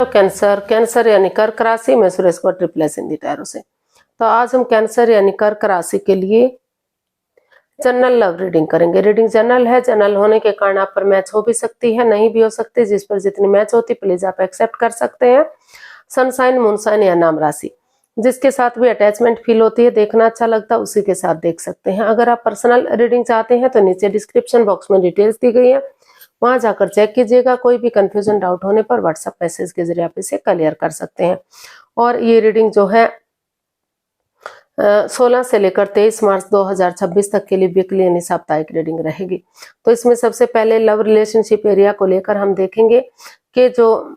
तो कैंसर यानी कर्क राशि में सुरेश को ट्रिपलेस हिंदी टैरो से। तो आज हम कैंसर यानी कर्क राशि के लिए जनरल लव रीडिंग करेंगे। रीडिंग जनरल है, जनरल होने के कारण आप पर मैच हो भी सकती है, नहीं भी हो सकती। जिस पर जितनी मैच होती प्लीज आप एक्सेप्ट कर सकते हैं। सनसाइन, मूनसाइन या नाम राशि, जिसके साथ भी अटैचमेंट फील होती है, देखना अच्छा लगता है, उसी के साथ देख सकते हैं। अगर आप पर्सनल रीडिंग चाहते हैं तो नीचे डिस्क्रिप्शन बॉक्स में डिटेल्स दी गई है, वहां जाकर चेक कीजिएगा। कोई भी कंफ्यूजन डाउट होने पर व्हाट्सएप मैसेज के जरिए आप इसे क्लियर कर सकते हैं। और ये रीडिंग जो है 16 से लेकर 23 मार्च 2026 तक के लिए वीकली यानी साप्ताहिक रीडिंग रहेगी। तो इसमें सबसे पहले लव रिलेशनशिप एरिया को लेकर हम देखेंगे कि जो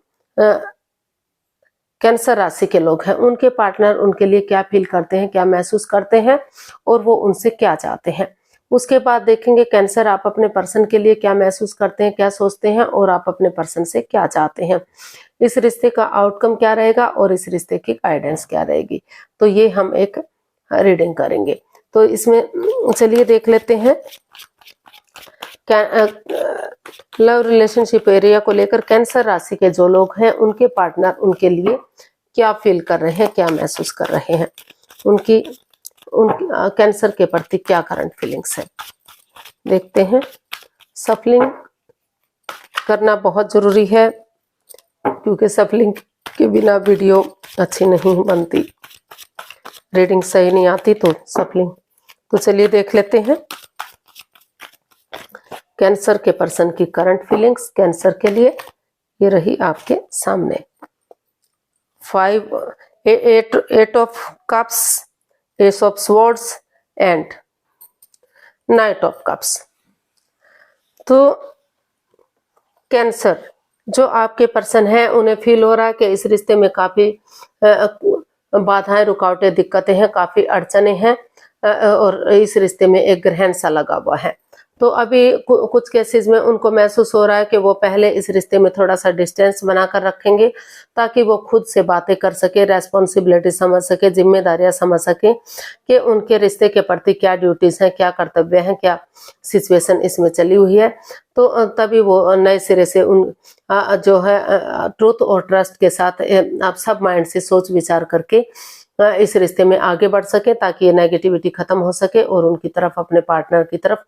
कैंसर राशि के लोग हैं उनके पार्टनर उनके लिए क्या फील करते हैं, क्या महसूस करते हैं और वो उनसे क्या चाहते हैं। उसके बाद देखेंगे कैंसर आप अपने पर्सन के लिए क्या महसूस करते हैं, क्या सोचते हैं और आप अपने पर्सन से क्या चाहते हैं। इस रिश्ते का आउटकम क्या रहेगा और इस रिश्ते की गाइडेंस क्या रहेगी। तो ये हम एक रीडिंग करेंगे। तो इसमें चलिए देख लेते हैं लव रिलेशनशिप एरिया को लेकर कैंसर राशि के जो लोग हैं उनके पार्टनर उनके लिए क्या फील कर रहे हैं, क्या महसूस कर रहे हैं, उनकी कैंसर के प्रति क्या करंट फीलिंग्स है। देखते हैं। सफलिंग करना बहुत जरूरी है क्योंकि सफलिंग के बिना वीडियो अच्छी नहीं बनती, रीडिंग सही नहीं आती तो सफलिंग। तो चलिए देख लेते हैं कैंसर के पर्सन की करंट फीलिंग्स कैंसर के लिए। ये रही आपके सामने 8 of cups, S of swords and night of cups. तो कैंसर जो आपके पर्सन है उन्हें फील हो रहा है कि इस रिश्ते में काफी बाधाएं, रुकावटें, दिक्कतें हैं, काफी अड़चने हैं और इस रिश्ते में एक ग्रहण सा लगा हुआ है। तो अभी कुछ केसेस में उनको महसूस हो रहा है कि वो पहले इस रिश्ते में थोड़ा सा डिस्टेंस बनाकर रखेंगे ताकि वो खुद से बातें कर सके, रेस्पॉन्सिबिलिटी समझ सके, जिम्मेदारियां समझ सके कि उनके रिश्ते के प्रति क्या ड्यूटीज हैं, क्या कर्तव्य हैं, क्या सिचुएशन इसमें चली हुई है। तो तभी वो नए सिरे से उन जो है ट्रूथ और ट्रस्ट के साथ आप सब माइंड से सोच विचार करके इस रिश्ते में आगे बढ़ सके ताकि ये नेगेटिविटी खत्म हो सके और उनकी तरफ, अपने पार्टनर की तरफ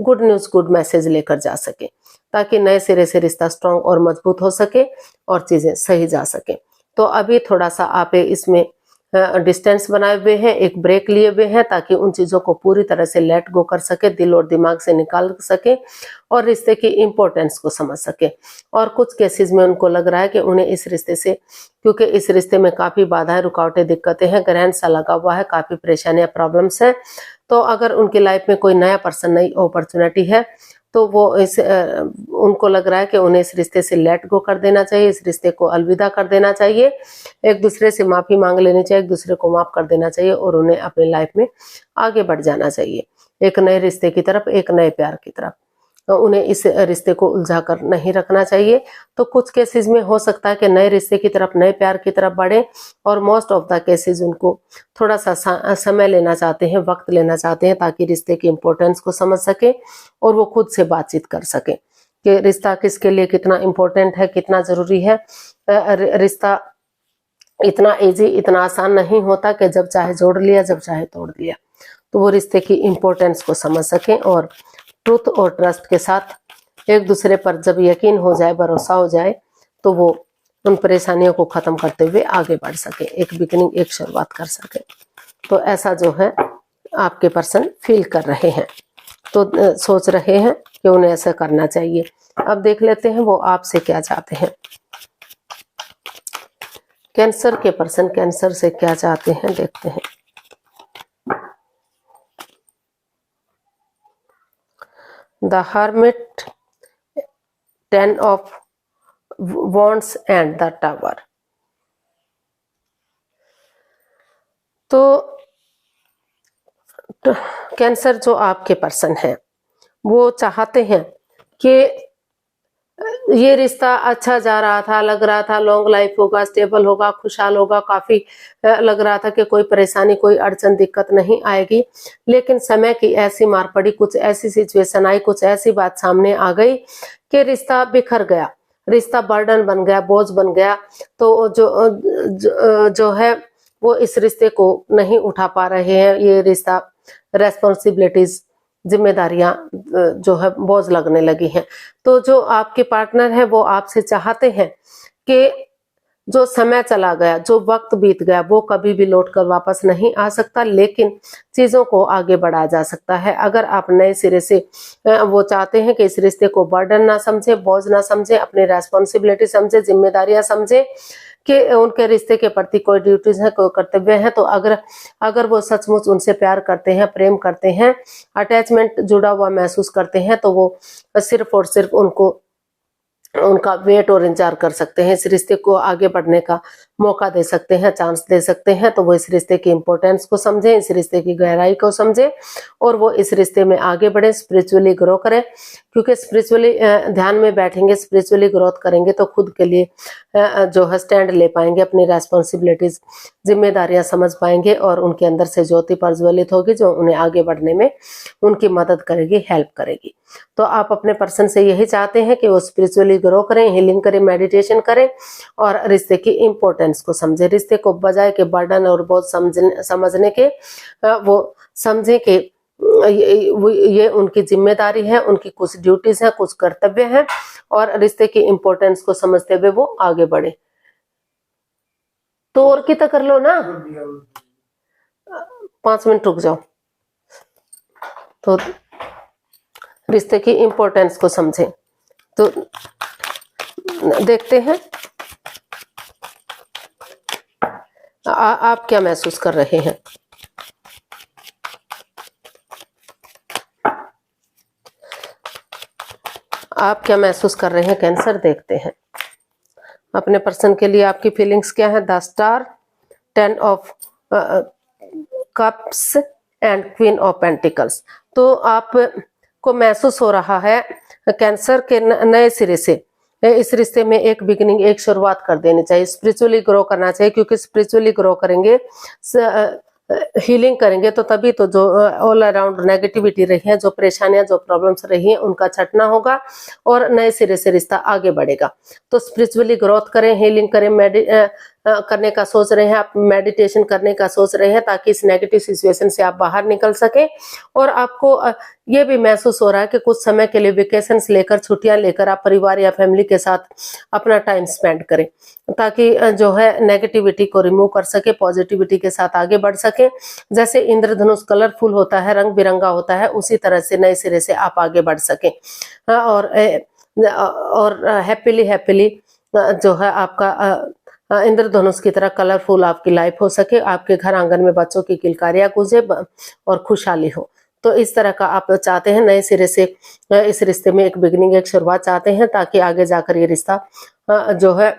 गुड न्यूज, गुड मैसेज लेकर जा सके ताकि नए सिरे से रिश्ता स्ट्रांग और मजबूत हो सके और चीजें सही जा सके। तो अभी थोड़ा सा आप इसमें डिस्टेंस बनाए हुए हैं, एक ब्रेक लिए हुए हैं ताकि उन चीजों को पूरी तरह से लेट गो कर सके, दिल और दिमाग से निकाल सके और रिश्ते की इंपॉर्टेंस को समझ सके। और कुछ केसेस में उनको लग रहा है कि उन्हें इस रिश्ते से, क्योंकि इस रिश्ते में काफी बाधाएं, रुकावटें, दिक्कतें हैं, ग्रहण सा लगा हुआ है, काफी परेशानियां, प्रॉब्लम्स है। तो अगर उनकी लाइफ में कोई नया पर्सन, नई अपॉर्चुनिटी है तो वो उनको लग रहा है कि उन्हें इस रिश्ते से लेट गो कर देना चाहिए, इस रिश्ते को अलविदा कर देना चाहिए, एक दूसरे से माफी मांग लेनी चाहिए, एक दूसरे को माफ कर देना चाहिए और उन्हें अपनी लाइफ में आगे बढ़ जाना चाहिए, एक नए रिश्ते की तरफ, एक नए प्यार की तरफ। तो उन्हें इस रिश्ते को उलझा कर नहीं रखना चाहिए। तो कुछ केसेस में हो सकता है कि नए रिश्ते की तरफ, नए प्यार की तरफ बढ़े और मोस्ट ऑफ द केसेस उनको थोड़ा सा समय लेना चाहते हैं, वक्त लेना चाहते हैं ताकि रिश्ते की इंपॉर्टेंस को समझ सके और वो खुद से बातचीत कर सके कि रिश्ता किसके लिए कितना इम्पोर्टेंट है, कितना जरूरी है। रिश्ता इतना इजी, इतना आसान नहीं होता कि जब चाहे जोड़ लिया, जब चाहे तोड़ दिया। तो वो रिश्ते की इम्पोर्टेंस को समझ सके और ट्रूथ और ट्रस्ट के साथ एक दूसरे पर जब यकीन हो जाए, भरोसा हो जाए तो वो उन परेशानियों को खत्म करते हुए आगे बढ़ सके, एक बिगिनिंग, एक शुरुआत कर सके। तो ऐसा जो है आपके पर्सन फील कर रहे हैं, तो सोच रहे हैं कि उन्हें ऐसा करना चाहिए। अब देख लेते हैं वो आपसे क्या चाहते हैं। कैंसर के पर्सन कैंसर से क्या चाहते हैं, देखते हैं। The hermit, 10 of wands and the tower. तो कैंसर जो आपके पर्सन है वो चाहते हैं कि ये रिश्ता अच्छा जा रहा था, लग रहा था लॉन्ग लाइफ होगा, स्टेबल होगा, खुशहाल होगा, काफी लग रहा था कि कोई परेशानी, कोई अड़चन, दिक्कत नहीं आएगी। लेकिन समय की ऐसी मार पड़ी, कुछ ऐसी सिचुएशन आई, कुछ ऐसी बात सामने आ गई कि रिश्ता बिखर गया। रिश्ता बर्डन बन गया, बोझ बन गया, तो जो है वो इस रिश्ते को नहीं उठा पा रहे हैं। ये रिश्ता रेस्पॉन्सिबिलिटीज, जिम्मेदारियां जो है बोझ लगने लगी हैं। तो जो आपके पार्टनर है वो आपसे चाहते हैं कि जो समय चला गया, जो वक्त बीत गया, वो कभी भी लौट कर वापस नहीं आ सकता, लेकिन चीजों को आगे बढ़ाया जा सकता है। अगर आप नए सिरे से वो चाहते हैं कि इस रिश्ते को बर्डन ना समझे, बोझ ना समझे, अपनी रेस्पॉन्सिबिलिटी समझे, जिम्मेदारियां समझे, कि उनके रिश्ते के प्रति कोई ड्यूटीज है, कोई कर्तव्य है, तो अगर वो सचमुच उनसे प्यार करते हैं, प्रेम करते हैं, अटैचमेंट जुड़ा हुआ महसूस करते हैं, तो वो सिर्फ और सिर्फ उनका वेट और इंतजार कर सकते हैं। इस रिश्ते को आगे बढ़ने का मौका दे सकते हैं, चांस दे सकते हैं। तो वो इस रिश्ते की इंपॉर्टेंस को समझें, इस रिश्ते की गहराई को समझें और वो इस रिश्ते में आगे बढ़े, स्पिरिचुअली ग्रो करें। क्योंकि स्पिरिचुअली ध्यान में बैठेंगे, स्पिरिचुअली ग्रोथ करेंगे तो खुद के लिए जो है स्टैंड ले पाएंगे, अपनी रेस्पॉन्सिबिलिटीज, जिम्मेदारियां समझ पाएंगे और उनके अंदर से ज्योति प्रज्वलित होगी जो उन्हें आगे बढ़ने में उनकी मदद करेगी, हेल्प करेगी। तो आप अपने पर्सन से यही चाहते हैं कि वो स्पिरिचुअली ग्रो करें, हीलिंग करें, मेडिटेशन करें और रिश्ते की इंपॉर्टेंस को समझे। रिश्ते को बजाय के बर्डन और बोझ समझने के वो समझे कि ये उनकी जिम्मेदारी है, उनकी कुछ ड्यूटीज है, कुछ कर्तव्य है और रिश्ते की इंपॉर्टेंस को समझते हुए वो आगे बढ़े। तो और कितना कर लो ना, 5 मिनट रुक जाओ। तो रिश्ते की इंपॉर्टेंस को समझें। तो देखते हैं आप क्या महसूस कर रहे हैं। आप क्या महसूस कर रहे हैं कैंसर, देखते हैं अपने पर्सन के लिए आपकी फीलिंग्स क्या है। The star, 10 of cups and queen of pentacles. तो आप को महसूस हो रहा है कैंसर के नए सिरे से इस रिश्ते में एक बिगिनिंग, एक शुरुआत कर देनी चाहिए। स्पिरिचुअली ग्रो करना चाहिए, क्योंकि स्पिरिचुअली ग्रो करेंगे, हीलिंग करेंगे तो तभी तो जो ऑल अराउंड नेगेटिविटी रही है, जो परेशानियां, जो प्रॉब्लम्स रही हैं, उनका छटना होगा और नए सिरे से रिश्ता आगे बढ़ेगा। तो स्पिरिचुअली ग्रोथ करें, हीलिंग करें, करने का सोच रहे हैं आप, मेडिटेशन करने का सोच रहे हैं ताकि इस नेगेटिव सिचुएशन से आप बाहर निकल सके। और आपको ये भी महसूस हो रहा है कि कुछ समय के लिए वेकेशंस लेकर, छुट्टियां लेकर आप परिवार या फैमिली के साथ अपना टाइम स्पेंड करें ताकि जो है नेगेटिविटी को रिमूव कर सके, पॉजिटिविटी के साथ आगे बढ़ सके। जैसे इंद्रधनुष कलरफुल होता है, रंग बिरंगा होता है, उसी तरह से नए सिरे से आप आगे बढ़ सके और हैप्पीली जो है आपका इंद्रधनुष की तरह कलरफुल आपकी लाइफ हो सके, आपके घर आंगन में बच्चों की किलकारियां गूंजे और खुशहाली हो। तो इस तरह का आप चाहते हैं, नए सिरे से इस रिश्ते में एक बिगिनिंग, एक शुरुआत चाहते हैं ताकि आगे जाकर ये रिश्ता जो है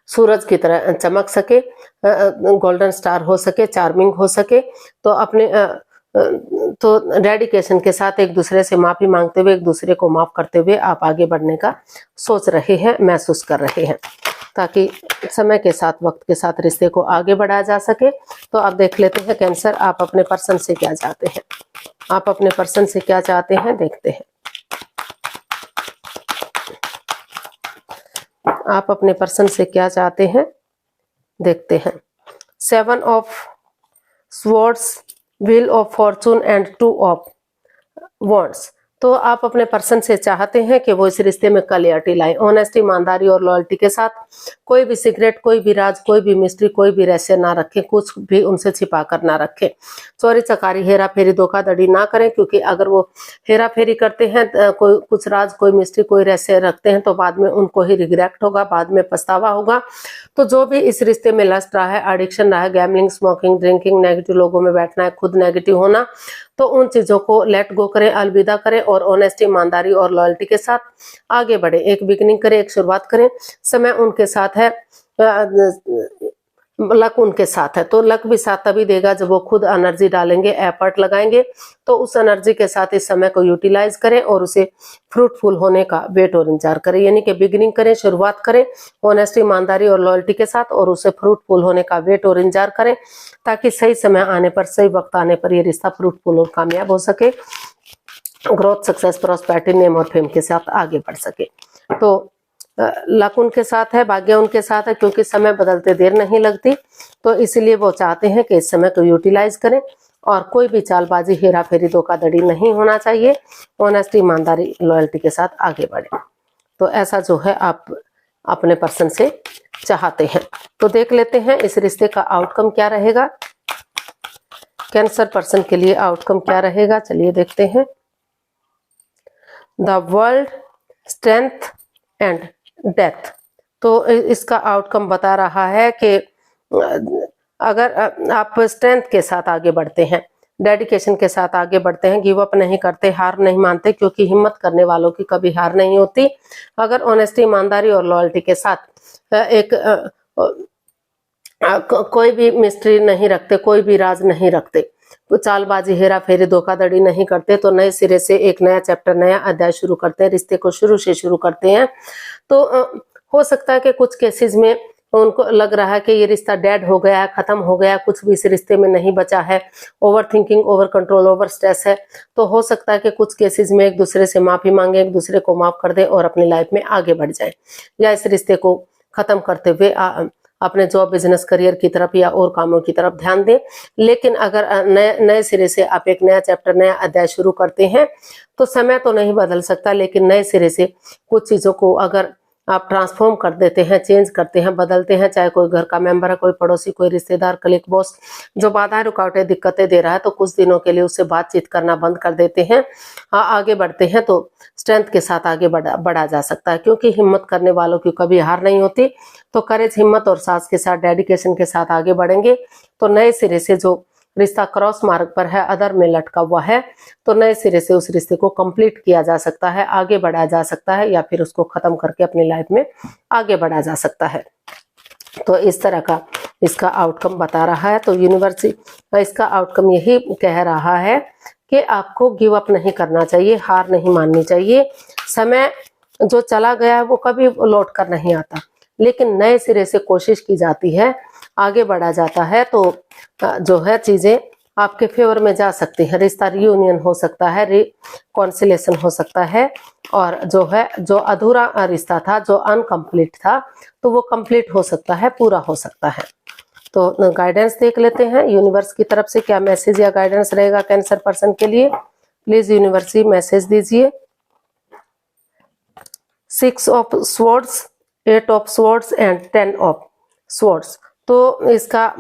सूरज की तरह चमक सके, गोल्डन स्टार हो सके, चार्मिंग हो सके। तो अपने तो डेडिकेशन के साथ एक दूसरे से माफी मांगते हुए, एक दूसरे को माफ करते हुए आप आगे बढ़ने का सोच रहे हैं, महसूस कर रहे हैं ताकि समय के साथ, वक्त के साथ रिश्ते को आगे बढ़ाया जा सके। तो आप देख लेते हैं कैंसर, आप अपने पर्सन से क्या चाहते हैं। आप अपने पर्सन से क्या चाहते हैं, देखते हैं आप अपने पर्सन से क्या चाहते हैं, देखते हैं। 7 of swords, wheel of Fortune and 2 of wands. तो आप अपने पर्सन से चाहते हैं कि वो इस रिश्ते में क्लियरिटी लाए, ऑनेस्टी, ईमानदारी और लॉयल्टी के साथ। कोई भी सीक्रेट, कोई भी राज, कोई भी मिस्ट्री, कोई भी रहस्य ना रखें, कुछ भी उनसे छिपा कर ना रखें। चोरी चकारी, हेरा फेरी, धोखाधड़ी ना करें, क्योंकि अगर वो हेरा फेरी करते हैं, कोई कुछ राज, कोई मिस्ट्री, कोई रहस्य रखते हैं तो बाद में उनको ही रिग्रेट होगा, बाद में पछतावा होगा। तो जो भी इस रिश्ते में लस्ट रहा है, एडिक्शन रहा है, गैम्बलिंग, स्मोकिंग, ड्रिंकिंग, नेगेटिव लोगों में बैठना है, खुद नेगेटिव होना, तो उन चीजों को लेट गो करें, अलविदा करें और ऑनेस्टी, ईमानदारी और लॉयल्टी के साथ आगे बढ़े। एक बिगिनिंग करें, एक शुरुआत करें। समय उनके साथ है, लक उनके साथ है, तो लक भी साथ तभी देगा जब वो खुद एनर्जी डालेंगे, एफर्ट लगाएंगे। तो उस एनर्जी के साथ इस समय को यूटिलाइज करें और उसे फ्रूटफुल होने का वेट और इंतजार करें। यानी कि बिगिनिंग करें, शुरुआत करें ऑनेस्टी, ईमानदारी और लॉयल्टी के साथ और उसे फ्रूटफुल होने का वेट और इंतजार करें ताकि सही समय आने पर, सही वक्त आने पर ये रिश्ता फ्रूटफुल और कामयाब हो सके, ग्रोथ, सक्सेस, प्रॉस्पेरिटी, नेम और फेम के साथ आगे बढ़ सके। तो लक उनके साथ है, भाग्य उनके साथ है, क्योंकि समय बदलते देर नहीं लगती। तो इसलिए वो चाहते हैं कि इस समय को यूटिलाइज करें और कोई भी चालबाजी, हेरा फेरी, धोखाधड़ी नहीं होना चाहिए। ऑनेस्टी, ईमानदारी, लॉयल्टी के साथ आगे बढ़े। तो ऐसा जो है आप अपने पर्सन से चाहते हैं। तो देख लेते हैं इस रिश्ते का आउटकम क्या रहेगा, कैंसर पर्सन के लिए आउटकम क्या रहेगा। चलिए देखते हैं। The world, strength and death. तो इसका आउटकम बता रहा है कि अगर आप स्ट्रेंथ के साथ आगे बढ़ते हैं, डेडिकेशन के साथ आगे बढ़ते हैं, गिव अप नहीं करते, हार नहीं मानते, क्योंकि हिम्मत करने वालों की कभी हार नहीं होती। अगर ऑनेस्टी, ईमानदारी और लॉयल्टी के साथ एक कोई भी मिस्ट्री नहीं रखते, कोई भी राज नहीं रखते, तो चालबाजी, हेरा फेरी, धोखाधड़ी नहीं करते, तो नए सिरे से एक नया चैप्टर, नया अध्याय शुरू करते हैं, रिश्ते को शुरू से शुरू करते हैं। तो हो सकता है कि कुछ केसेस में उनको लग रहा है कि ये रिश्ता डेड हो गया है, खत्म हो गया, कुछ भी इस रिश्ते में नहीं बचा है, over thinking, over control, over stress है। तो हो सकता है कि कुछ केसेस में एक दूसरे से माफी मांगे, एक दूसरे को माफ कर दें और अपनी लाइफ में आगे बढ़ जाए, या इस रिश्ते को खत्म करते हुए अपने जॉब, बिजनेस, करियर की तरफ या और कामों की तरफ ध्यान दें। लेकिन अगर नए सिरे से आप एक नया चैप्टर, नया अध्याय शुरू करते हैं, तो समय तो नहीं बदल सकता, लेकिन नए सिरे से कुछ चीजों को अगर आप ट्रांसफॉर्म कर देते हैं, चेंज करते हैं, बदलते हैं, चाहे कोई घर का मेंबर है, कोई पड़ोसी, कोई रिश्तेदार, कलीग, बॉस जो बाधाएं, रुकावटें, दिक्कतें दे रहा है, तो कुछ दिनों के लिए उससे बातचीत करना बंद कर देते हैं, आगे बढ़ते हैं, तो स्ट्रेंथ के साथ आगे बढ़ा जा सकता है। क्योंकि हिम्मत करने वालों की कभी हार नहीं होती। तो करेज, हिम्मत और साहस के साथ, डेडिकेशन के साथ आगे बढ़ेंगे, तो नए सिरे से जो रिश्ता क्रॉस मार्ग पर है, अदर में लटका हुआ है, तो नए सिरे से उस रिश्ते को कंप्लीट किया जा सकता है, आगे बढ़ाया जा सकता है, या फिर उसको खत्म करके अपनी लाइफ में आगे बढ़ा जा सकता है। तो इस तरह का इसका आउटकम बता रहा है। तो यूनिवर्स इसका आउटकम यही कह रहा है कि आपको गिव अप नहीं करना चाहिए, हार नहीं माननी चाहिए। समय जो चला गया है वो कभी लौट कर नहीं आता, लेकिन नए सिरे से कोशिश की जाती है, आगे बढ़ा जाता है, तो जो है चीजें आपके फेवर में जा सकती है। रिश्ता रियूनियन हो सकता है, रिकॉन्सिलेशन हो सकता है, और जो अधूरा रिश्ता था, जो अनकम्प्लीट था, तो वो कंप्लीट हो सकता है, पूरा हो सकता है। तो गाइडेंस देख लेते हैं यूनिवर्स की तरफ से क्या मैसेज या गाइडेंस रहेगा कैंसर पर्सन के लिए। प्लीज यूनिवर्स मैसेज दीजिए। 6 of swords, 8 of swords and 10 of swords. तो इसका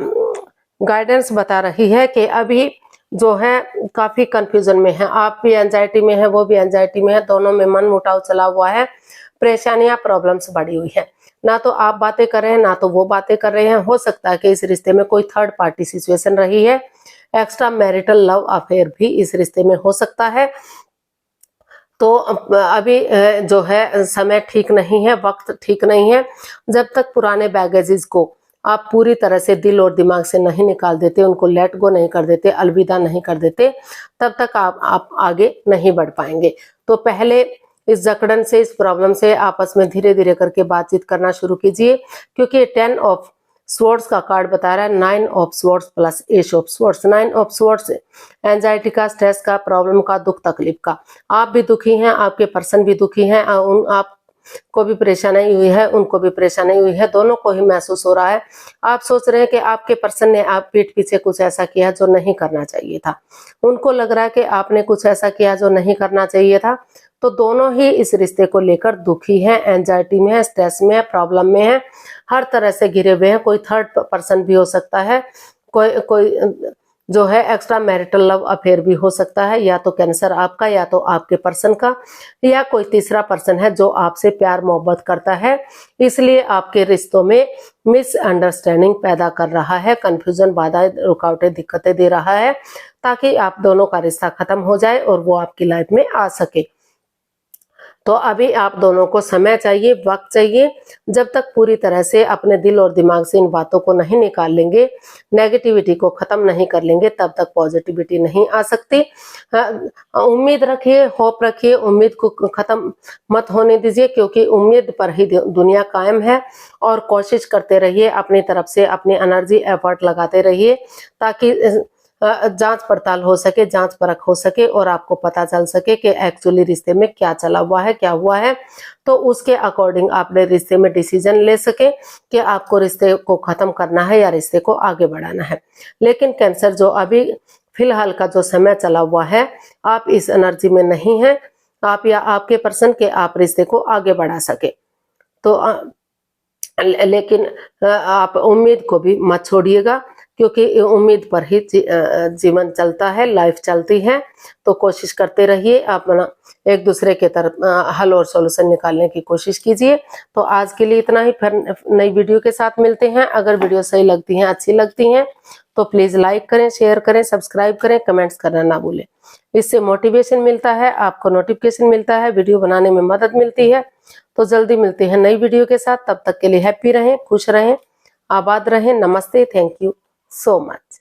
गाइडेंस बता रही है कि अभी जो है काफी कंफ्यूजन में है, आप भी एंजाइटी में है, वो भी एंजाइटी में है, दोनों में मन मुटाव चला हुआ है, परेशानियां, प्रॉब्लम्स बढ़ी हुई है। ना तो आप बातें कर रहे हैं, ना तो वो बातें कर रहे हैं। हो सकता है कि इस रिश्ते में कोई थर्ड पार्टी सिचुएशन रही है, एक्स्ट्रा मैरिटल लव अफेयर भी इस रिश्ते में हो सकता है। तो अभी जो है समय ठीक नहीं है, वक्त ठीक नहीं है। जब तक पुराने बैगेजेस को आप पूरी तरह से दिल और दिमाग से नहीं निकाल देते, उनको लेट गो नहीं कर देते, अलविदा नहीं कर देते, तब तक आप आगे नहीं बढ़ पाएंगे। तो पहले इस जकड़न से, इस प्रॉब्लम से आपस में धीरे धीरे करके बातचीत करना शुरू कीजिए, क्योंकि 10 ऑफ स्वॉर्ड्स का कार्ड बता रहा है 9 of swords plus S of swords. 9 of swords anxiety का, स्ट्रेस का, प्रॉब्लम का, दुख तकलीफ का। आप भी दुखी हैं, आपके पर्सन भी दुखी हैं, आप को भी परेशानी हुई है, उनको भी परेशानी हुई है, दोनों को ही महसूस हो रहा है। आप सोच रहे हैं कि आपके पर्सन ने आप पीठ पीछे कुछ ऐसा किया जो नहीं करना चाहिए था, उनको लग रहा है कि आपने कुछ ऐसा किया जो नहीं करना चाहिए था। तो दोनों ही इस रिश्ते को लेकर दुखी हैं, एंजाइटी में है, स्ट्रेस में है, प्रॉब्लम में है, हर तरह से घिरे हुए हैं। कोई थर्ड पर्सन भी हो सकता है, कोई जो है एक्स्ट्रा मैरिटल लव अफेयर भी हो सकता है, या तो कैंसर आपका, या तो आपके पर्सन का, या कोई तीसरा पर्सन है जो आपसे प्यार मोहब्बत करता है, इसलिए आपके रिश्तों में मिसअंडरस्टैंडिंग पैदा कर रहा है, कंफ्यूजन, बाधाएं, रुकावटें, दिक्कतें दे रहा है, ताकि आप दोनों का रिश्ता खत्म हो जाए और वो आपकी लाइफ में आ सके। तो अभी आप दोनों को समय चाहिए, वक्त चाहिए। जब तक पूरी तरह से अपने दिल और दिमाग से इन बातों को नहीं निकाल लेंगे, नेगेटिविटी को खत्म नहीं कर लेंगे, तब तक पॉजिटिविटी नहीं आ सकती। उम्मीद रखिए, होप रखिए, उम्मीद को खत्म मत होने दीजिए, क्योंकि उम्मीद पर ही दुनिया कायम है। और कोशिश करते रहिए, अपनी तरफ से अपनी एनर्जी, एफर्ट लगाते रहिए, ताकि जांच पड़ताल हो सके, जांच परख हो सके और आपको पता चल सके कि एक्चुअली रिश्ते में क्या चला हुआ है, क्या हुआ है, तो उसके अकॉर्डिंग आपने रिश्ते में डिसीजन ले सके कि आपको रिश्ते को खत्म करना है या रिश्ते को आगे बढ़ाना है। लेकिन कैंसर जो अभी फिलहाल का जो समय चला हुआ है, आप इस एनर्जी में नहीं है, आप या आपके पर्सन के आप रिश्ते को आगे बढ़ा सके। तो लेकिन आप उम्मीद को भी मत छोड़िएगा, क्योंकि उम्मीद पर ही जीवन चलता है, लाइफ चलती है। तो कोशिश करते रहिए, अपना एक दूसरे के तरफ हल और सॉल्यूशन निकालने की कोशिश कीजिए। तो आज के लिए इतना ही, फिर नई वीडियो के साथ मिलते हैं। अगर वीडियो सही लगती हैं, अच्छी लगती हैं, तो प्लीज लाइक करें, शेयर करें, सब्सक्राइब करें, कमेंट्स करना ना भूलें। इससे मोटिवेशन मिलता है, आपको नोटिफिकेशन मिलता है, वीडियो बनाने में मदद मिलती है। तो जल्दी मिलते हैं नई वीडियो के साथ। तब तक के लिए हैप्पी रहें, खुश रहें, आबाद रहें। नमस्ते, थैंक यू so much.